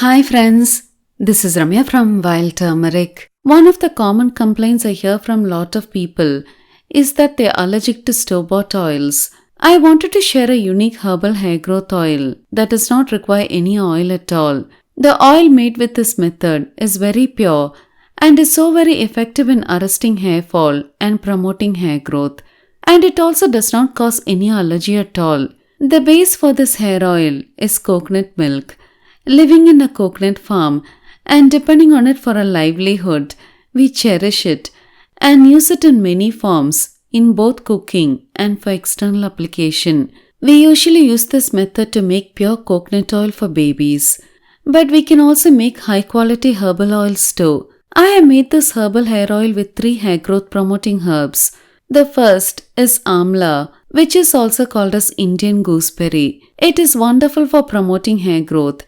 Hi friends, this is Ramya from Wild Turmeric. One of the common complaints I hear from lot of people is that they are allergic to store-bought oils. I wanted to share a unique herbal hair growth oil that does not require any oil at all. The oil made with this method is very pure and is so very effective in arresting hair fall and promoting hair growth. And it also does not cause any allergy at all. The base for this hair oil is coconut milk. Living in a coconut farm and depending on it for a livelihood, we cherish it and use it in many forms in both cooking and for external application. We usually use this method to make pure coconut oil for babies, but we can also make high quality herbal oils too. I have made this herbal hair oil with 3 hair growth promoting herbs. The first is amla, which is also called as Indian gooseberry. It is wonderful for promoting hair growth.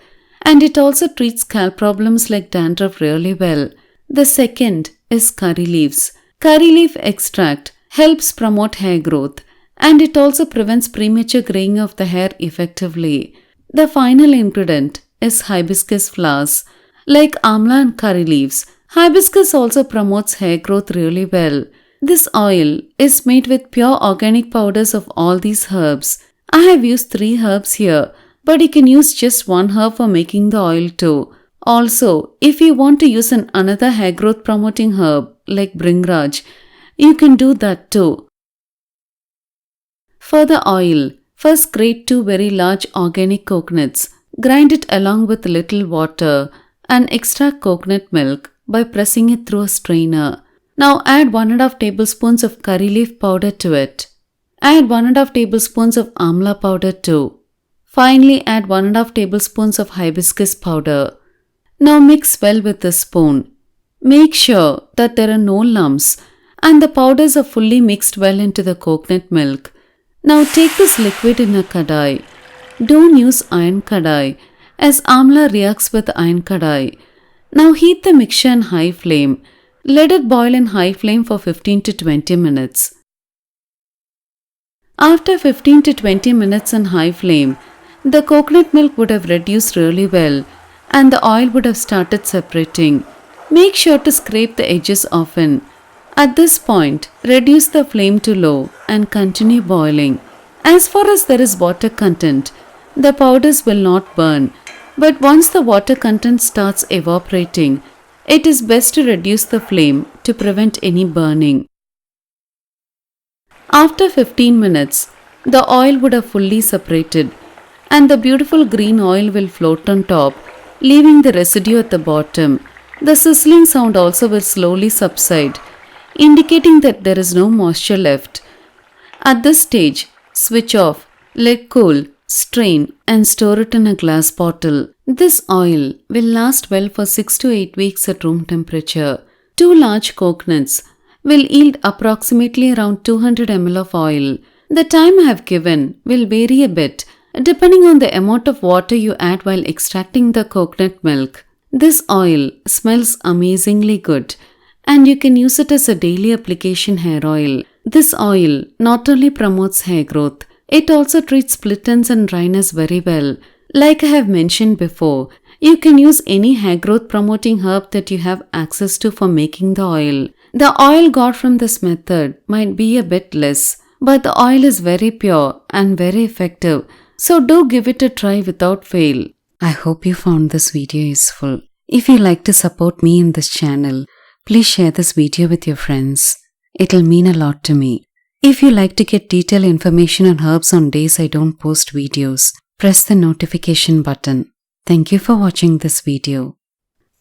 And it also treats scalp problems like dandruff really well. The second is curry leaves. Curry leaf extract helps promote hair growth and it also prevents premature graying of the hair effectively. The final ingredient is hibiscus flowers. Like amla and curry leaves, hibiscus also promotes hair growth really well. This oil is made with pure organic powders of all these herbs. I have used 3 herbs here. But you can use just 1 herb for making the oil too. Also, if you want to use another hair growth promoting herb like bringraj, you can do that too. For the oil, first grate 2 very large organic coconuts. Grind it along with little water and extract coconut milk by pressing it through a strainer. Now add 1½ tablespoons of curry leaf powder to it. Add 1½ tablespoons of amla powder too. Finally, add 1½ tablespoons of hibiscus powder. Now mix well with a spoon. Make sure that there are no lumps and the powders are fully mixed well into the coconut milk. Now take this liquid in a kadai. Don't use iron kadai as amla reacts with iron kadai. Now heat the mixture in high flame. Let it boil in high flame for 15 to 20 minutes. After 15 to 20 minutes in high flame, the coconut milk would have reduced really well and the oil would have started separating. Make sure to scrape the edges often. At this point, reduce the flame to low and continue boiling. As far as there is water content, the powders will not burn. But once the water content starts evaporating, it is best to reduce the flame to prevent any burning. After 15 minutes, the oil would have fully separated and the beautiful green oil will float on top, leaving the residue at the bottom. The sizzling sound also will slowly subside, indicating that there is no moisture left. At this stage, switch off, let cool, strain and store it in a glass bottle. This oil will last well for 6 to 8 weeks at room temperature. 2 large coconuts will yield approximately around 200 ml of oil. The time I have given will vary a bit depending on the amount of water you add while extracting the coconut milk. This oil smells amazingly good and you can use it as a daily application hair oil. This oil not only promotes hair growth, it also treats split ends and dryness very well. Like I have mentioned before, you can use any hair growth promoting herb that you have access to for making the oil. The oil got from this method might be a bit less, but the oil is very pure and very effective. So do give it a try without fail. I hope you found this video useful. If you like to support me in this channel, please share this video with your friends. It'll mean a lot to me. If you like to get detailed information on herbs on days I don't post videos, press the notification button. Thank you for watching this video.